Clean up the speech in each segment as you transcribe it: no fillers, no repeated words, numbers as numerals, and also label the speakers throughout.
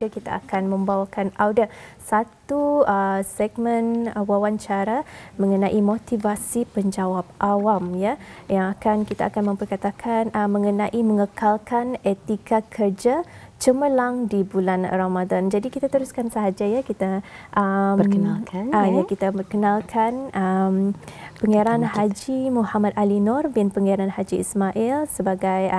Speaker 1: kita akan membawakan satu segmen wawancara mengenai motivasi penjawab awam ya, yang kita akan memperkatakan mengenai mengekalkan etika kerja cemerlang di bulan Ramadan. Jadi kita teruskan sahaja ya, kita kita perkenalkan Pengeran Haji Muhammad Ali Nur bin Pengeran Haji Ismail sebagai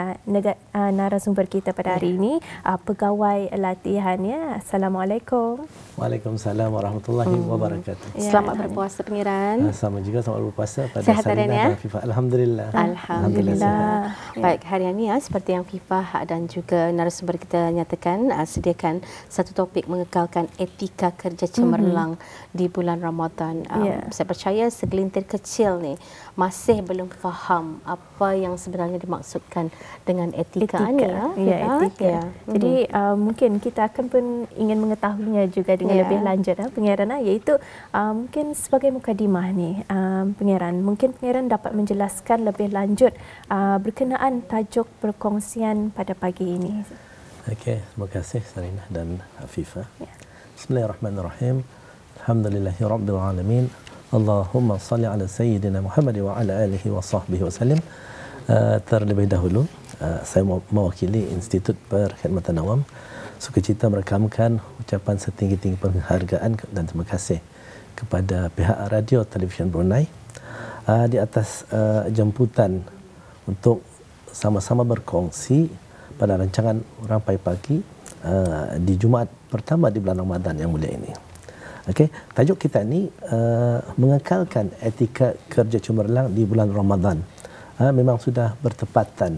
Speaker 1: narasumber kita pada hari ini, pegawai latihannya. Assalamualaikum.
Speaker 2: Waalaikumsalam warahmatullahi wabarakatuh.
Speaker 3: Selamat berpuasa Pengeran.
Speaker 2: Sama juga selamat berpuasa pada
Speaker 3: Sarina
Speaker 2: dan Fifah. Alhamdulillah.
Speaker 3: Alhamdulillah. Baik, hari ini seperti yang Fifah dan juga narasumber kita nyatakan, sediakan satu topik mengekalkan etika kerja cemerlang di bulan Ramadan. Saya percaya segelintir kecil ni masih belum faham apa yang sebenarnya dimaksudkan dengan etika. Etika.
Speaker 1: Jadi mungkin kita akan pun ingin mengetahuinya juga dengan lebih lanjut, Pengeran, iaitu mungkin sebagai mukadimah ni, Pengeran, mungkin Pengeran dapat menjelaskan lebih lanjut berkenaan tajuk perkongsian pada pagi ini.
Speaker 2: Okey, terima kasih Sarina dan Afifah. Bismillahirrahmanirrahim. Alhamdulillahirabbil alamin. Allahumma salli ala sayyidina Muhammad wa ala alihi wa sahbihi wasallim. Terlebih dahulu saya mewakili Institut Perkhidmatan Awam sukacita merekamkan ucapan setinggi-tinggi penghargaan dan terima kasih kepada pihak Radio Televisyen Brunei di atas jemputan untuk sama-sama berkongsi pada rancangan Rampai Pagi di Jumaat pertama di bulan Ramadan yang mulia ini. Okey, tajuk kita ni mengekalkan etika kerja cemerlang di bulan Ramadan. Memang sudah bertepatan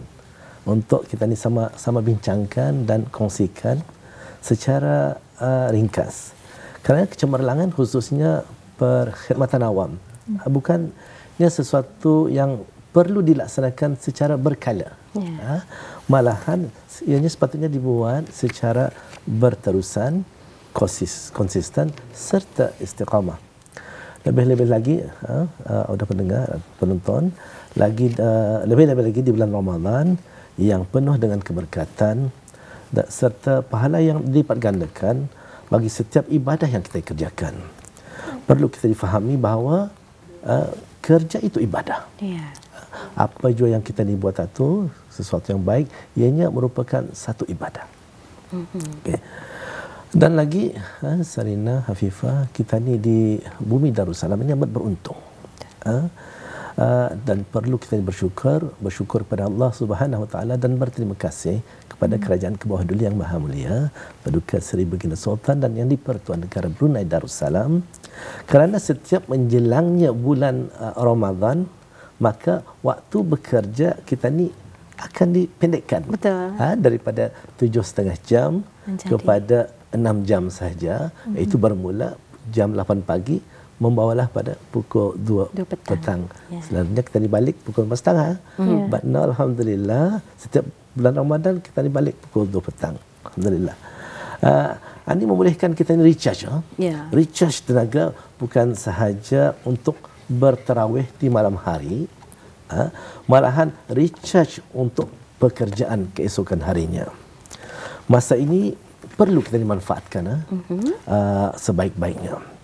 Speaker 2: untuk kita ni sama bincangkan dan kongsikan secara ringkas. Kerana kecemerlangan khususnya perkhidmatan awam bukannya sesuatu yang perlu dilaksanakan secara berkala. Malahan ianya sepatutnya dibuat secara berterusan, konsisten serta istiqamah. Lebih-lebih lagi audio pendengar, penonton, lebih-lebih lagi di bulan Ramadan yang penuh dengan keberkatan serta pahala yang dilipat gandakan bagi setiap ibadah yang kita kerjakan. Perlu kita difahami bahawa kerja itu ibadah. Apa jua yang kita ni buat itu sesuatu yang baik, ianya merupakan satu ibadah. Okay. Dan lagi Sarina, Hafifah, kita ni di bumi Darussalam ini amat beruntung. Dan perlu kita bersyukur kepada Allah Subhanahu Wa Taala dan berterima kasih kepada Kerajaan ke bawah duli yang Maha Mulia, Paduka Seri Baginda Sultan dan Yang di-Pertuan Negara Brunei Darussalam, kerana setiap menjelangnya bulan Ramadan, maka waktu bekerja kita ni akan dipendekkan.
Speaker 3: Betul.
Speaker 2: Daripada 7,5 jam kepada 6 jam sahaja, iaitu bermula jam 8 pagi membawalah pada pukul 2 petang. Selalunya kita dibalik pukul 4.30. But now, alhamdulillah, setiap bulan Ramadan kita dibalik pukul 2 petang. Alhamdulillah. Ini membolehkan kita ni recharge. Recharge tenaga bukan sahaja untuk berterawih di malam hari, malahan recharge untuk pekerjaan keesokan harinya. Masa ini perlu kita dimanfaatkan sebaik-baiknya.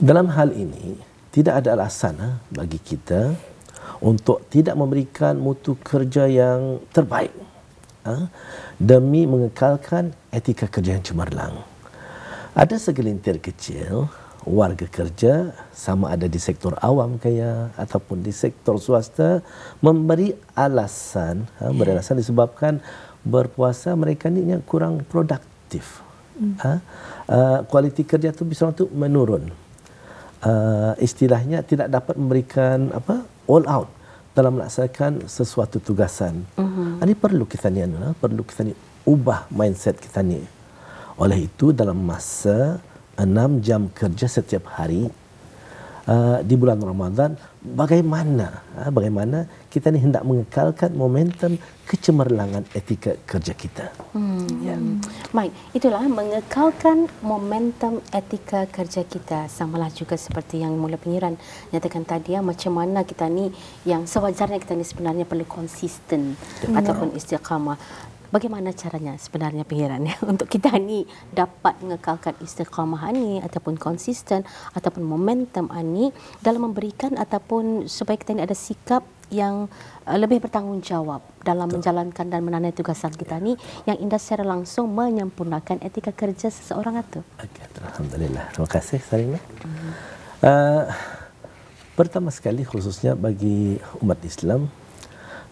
Speaker 2: Dalam hal ini, tidak ada alasan bagi kita untuk tidak memberikan mutu kerja yang terbaik demi mengekalkan etika kerja yang cemerlang. Ada segelintir kecil warga kerja, sama ada di sektor awam kaya ataupun di sektor swasta, memberi alasan, disebabkan berpuasa mereka ni yang kurang produktif. Kualiti kerja tu bisa untuk menurun. Istilahnya tidak dapat memberikan all out dalam melaksanakan sesuatu tugasan. Ini perlu kita ni ubah mindset kita ni. Oleh itu dalam masa 6 jam kerja setiap hari di bulan Ramadan, bagaimana kita ni hendak mengekalkan momentum kecemerlangan etika kerja kita.
Speaker 3: Baik, itulah mengekalkan momentum etika kerja kita. Samalah juga seperti yang Mula Pengiran nyatakan tadi, macam mana kita ni yang sewajarnya kita ni sebenarnya perlu konsisten ataupun istiqamah. Bagaimana caranya sebenarnya pengirannya untuk kita ni dapat mengekalkan istiqamah ni ataupun konsisten ataupun momentum ni dalam memberikan ataupun supaya kita ni ada sikap yang lebih bertanggungjawab dalam menjalankan dan menanai tugasan kita ni yang indah secara langsung menyempurnakan etika kerja seseorang itu.
Speaker 2: Okay, alhamdulillah. Terima kasih Sarina. Pertama sekali khususnya bagi umat Islam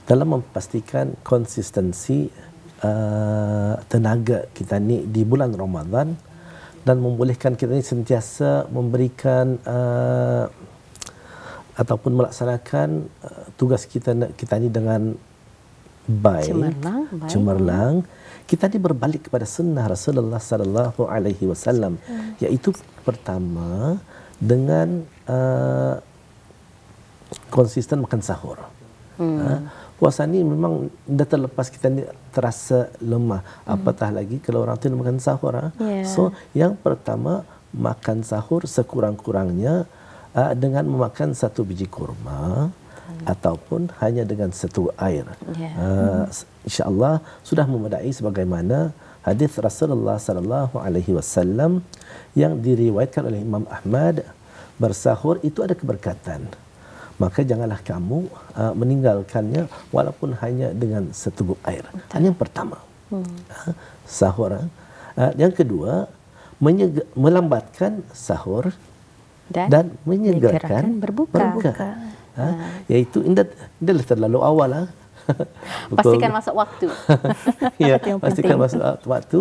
Speaker 2: dalam memastikan konsistensi tenaga kita ni di bulan Ramadan dan membolehkan kita ni sentiasa memberikan ataupun melaksanakan tugas kita ni dengan baik, cemerlang. Kita ni berbalik kepada sunnah Rasulullah sallallahu alaihi wasallam, iaitu pertama dengan konsisten makan sahur. Puasa ni memang dah terlepas kita ni terasa lemah. Apatah lagi kalau orang tu makan sahur. So yang pertama makan sahur sekurang-kurangnya dengan memakan satu biji kurma ataupun hanya dengan satu air. InsyaAllah sudah memadai sebagaimana hadis Rasulullah sallallahu alaihi wasallam yang diriwayatkan oleh Imam Ahmad, bersahur itu ada keberkatan. Maka janganlah kamu meninggalkannya walaupun hanya dengan seteguk air. Ini yang pertama. Sahur. Yang kedua, melambatkan sahur dan menyegerakan berbuka. Iaitu dah terlalu awal.
Speaker 3: Pastikan masuk waktu.
Speaker 2: Ya, pastikan masuk waktu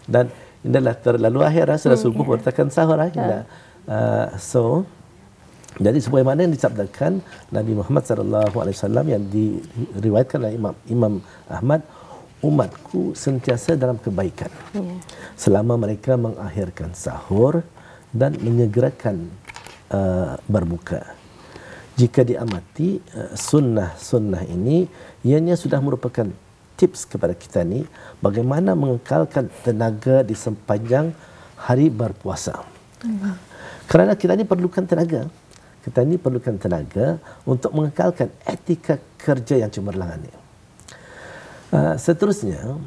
Speaker 2: dan indahlah terlalu akhir sudah subuh bertakan sahur. So jadi sebagaimana yang disabdakan Nabi Muhammad sallallahu alaihi wasallam yang diriwayatkan oleh Imam Ahmad, umatku sentiasa dalam kebaikan selama mereka mengakhirkan sahur dan menyegerakan berbuka. Jika diamati sunnah ini, ianya sudah merupakan tips kepada kita ni bagaimana mengekalkan tenaga di sepanjang hari berpuasa. Kerana kita ni perlukan tenaga. Kita ni perlukan tenaga untuk mengekalkan etika kerja yang cemerlang ini. Seterusnya,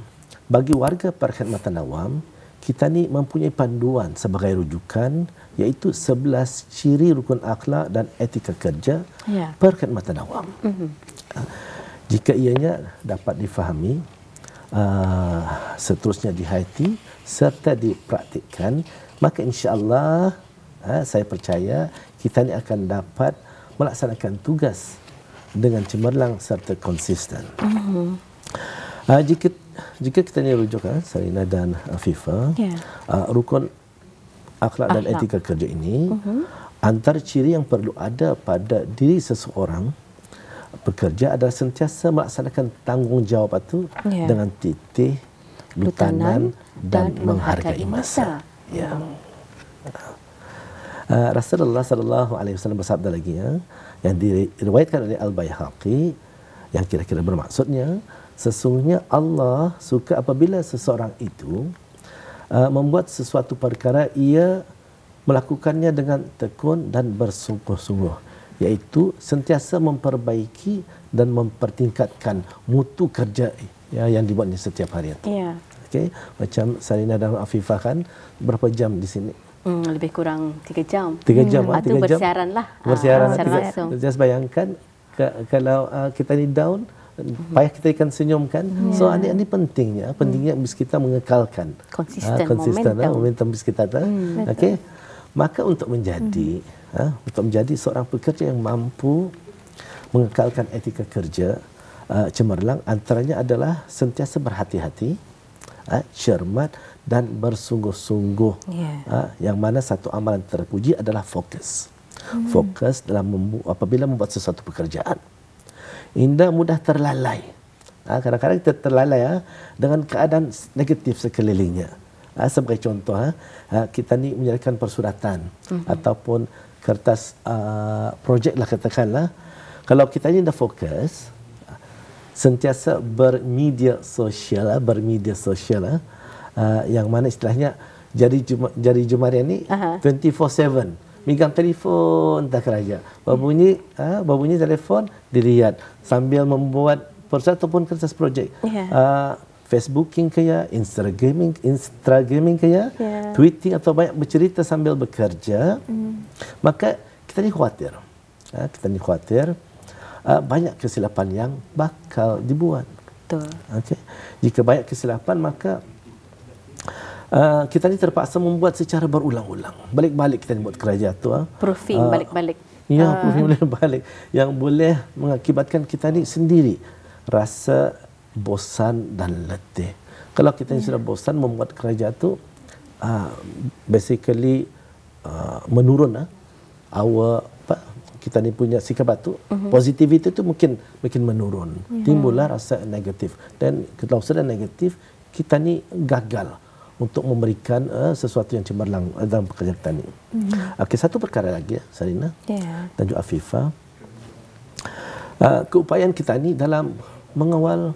Speaker 2: bagi warga perkhidmatan awam, kita ni mempunyai panduan sebagai rujukan, iaitu 11 ciri rukun akhlak dan etika kerja perkhidmatan awam. Jika ianya dapat difahami, seterusnya dihayati serta dipraktikkan, maka insya-Allah saya percaya kita ni akan dapat melaksanakan tugas dengan cemerlang serta konsisten. Jika kita ni rujuk Sarina dan Afifa, rukun akhlak dan etika kerja ini, antara ciri yang perlu ada pada diri seseorang pekerja adalah sentiasa melaksanakan tanggungjawab itu dengan titih, lutanan dan menghargai masa. Rasulullah sallallahu alaihi wasallam bersabda lagi yang diriwayatkan oleh Al-Baihaqi yang kira-kira bermaksudnya, sesungguhnya Allah suka apabila seseorang itu membuat sesuatu perkara ia melakukannya dengan tekun dan bersungguh-sungguh, iaitu sentiasa memperbaiki dan mempertingkatkan mutu kerja yang dibuatnya setiap hari. Okey, macam Sarina dan Afifah kan berapa jam di sini?
Speaker 3: Lebih kurang 3 jam.
Speaker 2: 3 jam.
Speaker 3: Itu bersiaran lah.
Speaker 2: Bersiaran
Speaker 3: langsung.
Speaker 2: Just bayangkan kalau kita ni down, payah kita ikan senyum kan. So ini pentingnya bis kita mengekalkan konsisten momentum bis kita. Okey. Maka untuk menjadi seorang pekerja yang mampu mengekalkan etika kerja cemerlang, antaranya adalah sentiasa berhati-hati, cermat dan bersungguh-sungguh. Yang mana satu amalan terpuji adalah fokus. Fokus dalam apabila membuat sesuatu pekerjaan. Indah mudah terlalai. Kadang-kadang kita terlalai dengan keadaan negatif sekelilingnya. Sebagai contoh, kita ni menyerahkan persuratan ataupun kertas projek lah katakanlah. Kalau kita ni dah fokus, sentiasa bermedia sosial, yang mana istilahnya jari jemari ni 24/7 megang telefon tak keraja. Berbunyi telefon dilihat sambil membuat persuratan ataupun kertas projek. Facebooking ke ya, Instagraming ke ya, tweeting atau banyak bercerita sambil bekerja, maka kita ni khawatir. Kita ni khawatir banyak kesilapan yang bakal dibuat.
Speaker 3: Betul.
Speaker 2: Okay. Jika banyak kesilapan, maka kita ni terpaksa membuat secara berulang-ulang. Balik-balik kita ni buat kerja tu.
Speaker 3: Proofing balik-balik.
Speaker 2: Ya, proofing balik-balik. Yang boleh mengakibatkan kita ni sendiri rasa bosan dan letih. Kalau kita ni sudah bosan membuat kerja tu, basically menurun kita ni punya sikap tu, positivity tu mungkin menurun. Timbullah rasa negatif. Dan kalau sudah negatif, kita ni gagal untuk memberikan sesuatu yang cemerlang dalam pekerjaan kita ni. Okey, satu perkara lagi Sarina dan juga Afifah. Keupayaan kita ni dalam mengawal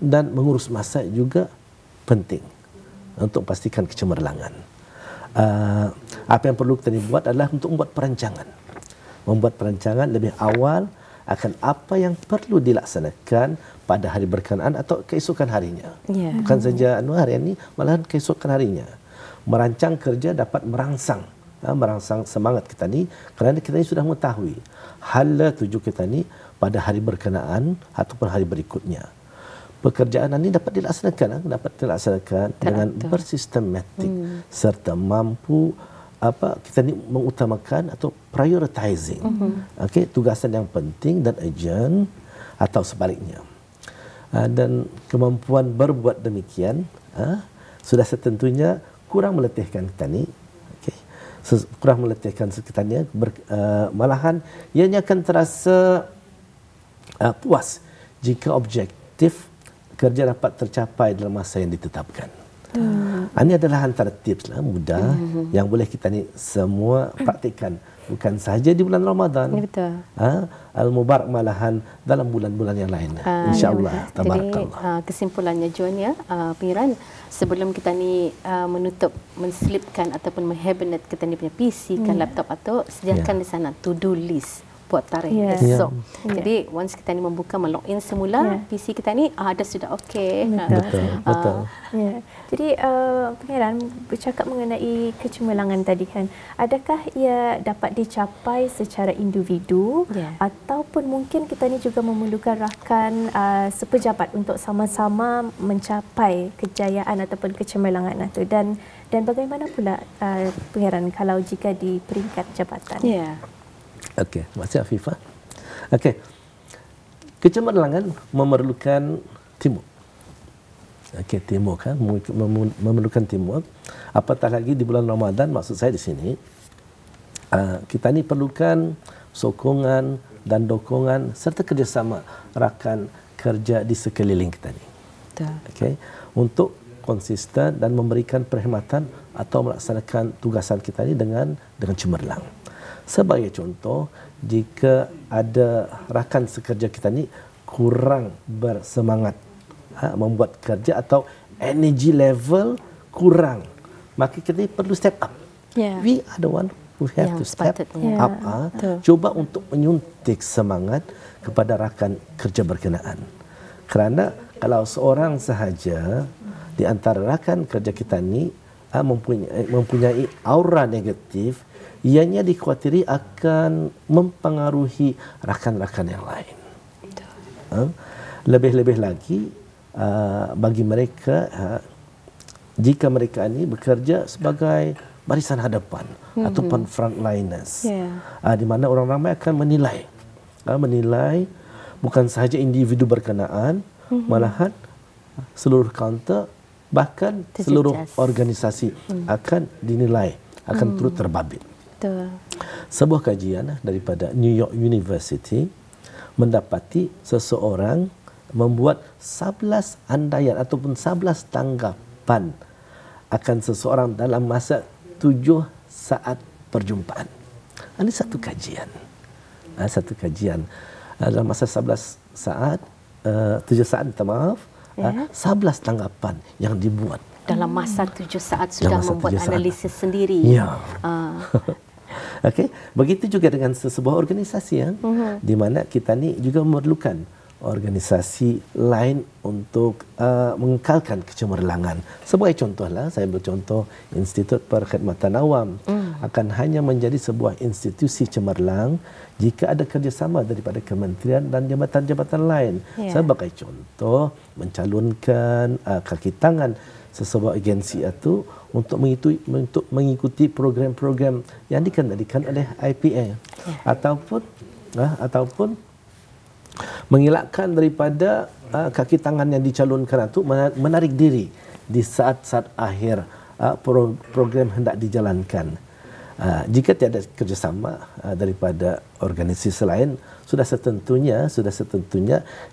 Speaker 2: dan mengurus masa juga penting untuk pastikan kecemerlangan. Apa yang perlu kita buat adalah untuk membuat perancangan. Membuat perancangan lebih awal akan apa yang perlu dilaksanakan pada hari berkenaan atau keesokan harinya. Bukan saja hari ini, malahan keesokan harinya. Merancang kerja dapat merangsang semangat kita ni, kerana kita ni sudah mengetahui hala tuju kita ni pada hari berkenaan ataupun hari berikutnya. Pekerjaan ini dapat dilaksanakan dengan bersistematik serta mampu kita ni mengutamakan atau prioritizing tugasan yang penting dan urgent atau sebaliknya. Dan kemampuan berbuat demikian sudah setentunya kurang meletihkan kita ni, kurang meletihkan kita ni, malahan ianya akan terasa puas jika objektif kerja dapat tercapai dalam masa yang ditetapkan. Ini adalah antara tips mudah yang boleh kita ni semua praktikkan, bukan sahaja di bulan Ramadan.
Speaker 3: Betul.
Speaker 2: Al-Mubarak malahan dalam bulan-bulan yang lain. Insya-Allah.
Speaker 3: Tabarakallah. Jadi kesimpulannya John pengiran, sebelum kita ni menselipkan ataupun menghibernet kita ni punya PC laptop atau sediakan di sana to-do list buat tarikh esok. Jadi once kita ni membuka login semula PC kita ni ada sudah okey.
Speaker 2: Betul.
Speaker 1: Jadi pengiran bercakap mengenai kecemerlangan tadi kan, adakah ia dapat dicapai secara individu ataupun mungkin kita ni juga memerlukan rakan sepejabat untuk sama-sama mencapai kejayaan ataupun kecemerlangan itu, dan bagaimana pula pengiran kalau jika di peringkat jabatan?
Speaker 2: Okey, terima kasih Afifah. Okey. Kecemerlangan memerlukan teamwork. Okey, teamwork memerlukan teamwork. Apatah lagi di bulan Ramadan, maksud saya di sini kita ni perlukan sokongan dan dokongan serta kerjasama rakan kerja di sekeliling kita ni. Okey, untuk konsisten dan memberikan perkhidmatan atau melaksanakan tugasan kita ni dengan cemerlang. Sebagai contoh, jika ada rakan sekerja kita ni kurang bersemangat membuat kerja atau energy level kurang, maka kita perlu step up. We are the one who have to step up. Cuba untuk menyuntik semangat kepada rakan kerja berkenaan. Kerana kalau seorang sahaja di antara rakan kerja kita ni mempunyai aura negatif, ianya dikhawatiri akan mempengaruhi rakan-rakan yang lain. Lebih-lebih lagi bagi mereka, jika mereka ini bekerja sebagai barisan hadapan ataupun frontliners, di mana orang ramai akan menilai bukan sahaja individu berkenaan, malahan seluruh kaunter, bahkan seluruh organisasi akan dinilai, akan turut terbabit. Sebuah kajian daripada New York University mendapati seseorang membuat 11 andaian ataupun 11 tanggapan akan seseorang dalam masa 7 saat perjumpaan. Ini satu kajian. Dalam masa 11 saat, 7 saat, minta maaf, 11 tanggapan yang dibuat.
Speaker 3: Dalam masa 7 saat sudah membuat analisis sendiri.
Speaker 2: Okey, begitu juga dengan sebuah organisasi di mana kita ni juga memerlukan organisasi lain untuk mengekalkan kecemerlangan. Sebagai contohlah, saya bercontoh Institut Perkhidmatan Awam akan hanya menjadi sebuah institusi cemerlang jika ada kerjasama daripada kementerian dan jabatan-jabatan lain. Sebagai contoh, mencalonkan kaki tangan sesebuah agensi itu untuk mengikuti program-program yang dikendalikan oleh IPA ataupun mengelakkan daripada kaki tangan yang dicalonkan itu menarik diri di saat-saat akhir program hendak dijalankan. Jika tiada kerjasama daripada organisasi lain, sudah setentunya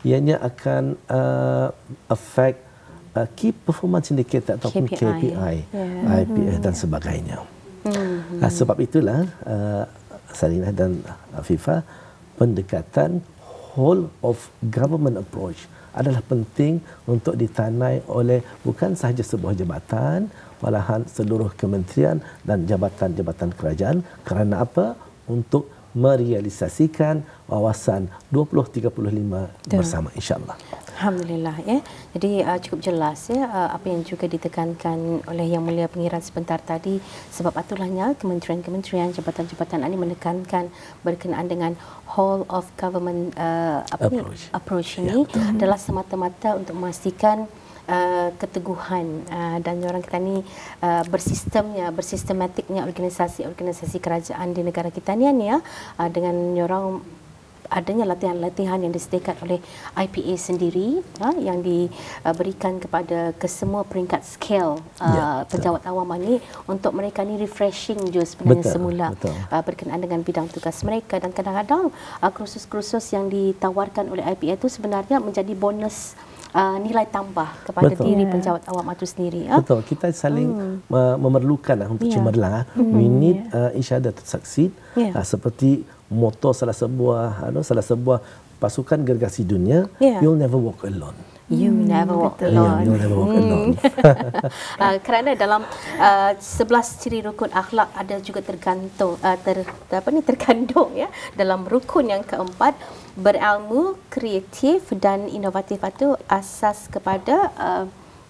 Speaker 2: ianya akan affect key performance indicator ataupun KPI, IPS dan sebagainya. Sebab itulah Sarinah dan Afifah, pendekatan whole of government approach adalah penting untuk ditanai oleh bukan sahaja sebuah jabatan, malahan seluruh kementerian dan jabatan-jabatan kerajaan. Kerana apa? Untuk merealisasikan wawasan 2035 bersama, insya-Allah.
Speaker 3: Alhamdulillah, ya. Jadi cukup jelas, ya, apa yang juga ditekankan oleh Yang Mulia Pengiran sebentar tadi. Sebab itulahnya kementerian-kementerian, jabatan-jabatan ini menekankan berkenaan dengan whole of government approach ini adalah semata-mata untuk memastikan keteguhan dan orang kita ni bersistematiknya organisasi kerajaan di negara kita ni ya, dengan orang adanya latihan-latihan yang disediakan oleh IPA sendiri yang diberikan kepada kesemua peringkat scale penjawat awam ini untuk mereka ni refreshing je sebenarnya semula berkenaan dengan bidang tugas mereka, dan kadang-kadang kursus-kursus yang ditawarkan oleh IPA itu sebenarnya menjadi bonus nilai tambah kepada diri penjawat awam itu sendiri.
Speaker 2: Betul, kita saling memerlukan untuk cemerlang. We need each other to succeed. Seperti moto salah sebuah pasukan gergasi dunia, you'll never walk alone.
Speaker 3: You never walk alone.
Speaker 2: You'll never walk alone.
Speaker 3: Kerana dalam 11 ciri rukun akhlak ada juga terkandung ya dalam rukun yang keempat, berilmu, kreatif dan inovatif itu asas kepada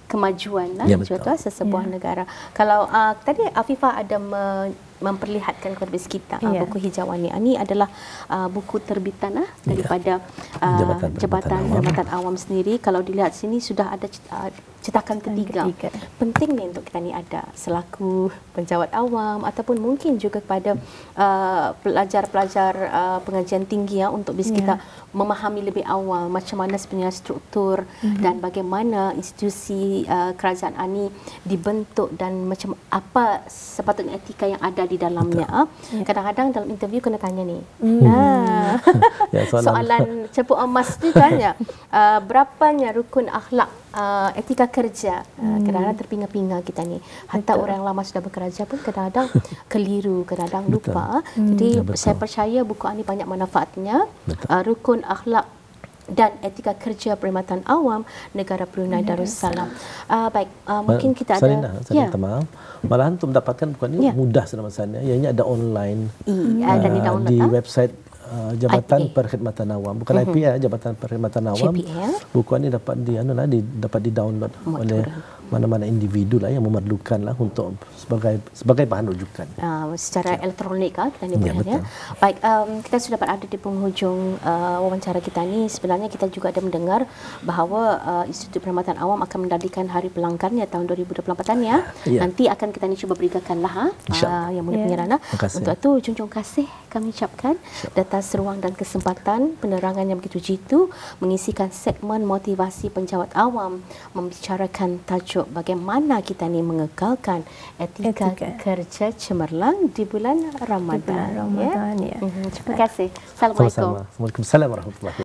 Speaker 3: kemajuan juga sesebuah negara. Kalau tadi Afifah ada memperlihatkan kepada kita buku hijauan ini adalah buku terbitan daripada Jabatan Awam sendiri. Kalau dilihat sini sudah ada cetakan ketiga. Penting ni untuk kita ni ada selaku penjawat awam ataupun mungkin juga kepada pelajar-pelajar pengajian tinggi untuk bisa kita memahami lebih awal macam mana sebenarnya struktur dan bagaimana institusi kerajaan ini dibentuk dan macam apa sepatutnya etika yang ada di dalamnya. Kadang-kadang dalam interview kena tanya ni. Soalan cepuk emas tu tanya berapanya rukun akhlak etika kerja. Kadang-kadang terpinga-pinga kita ni. Hatta orang yang lama sudah bekerja pun kadang-kadang keliru, kadang-kadang lupa. Jadi saya percaya buku ini banyak manfaatnya. Rukun akhlak dan etika kerja Perkhidmatan Awam Negara Brunei Darussalam. Baik, mungkin kita ada
Speaker 2: maaf. Malahan untuk mendapatkan buku ini mudah sebenarnya. Ianya ada online di website Jabatan Perkhidmatan Awam, bukan IPA, Jabatan Perkhidmatan Awam. Buku ini dapat di-download oleh mana-mana individu yang memerlukan untuk sebagai bahan rujukan.
Speaker 3: Secara elektronik kita ni boleh. Baik, kita sudah berada di penghujung wawancara kita ni. Sebenarnya kita juga ada mendengar bahawa Institut Perkhidmatan Awam akan mendadikan Hari Pelanggannya tahun 2024 Nanti akan kita ni cuba berikanlah Yang Mulia Pengiran. Untuk itu junjung kasih kami ucapkan atas ruang dan kesempatan penerangan yang begitu jitu mengisikan segmen motivasi penjawat awam membicarakan tajuk bagaimana kita ni mengekalkan etika kerja cemerlang di bulan Ramadan.
Speaker 1: Terima kasih.
Speaker 3: Assalamualaikum.
Speaker 2: Waalaikumsalam warahmatullahi wabarakatuh.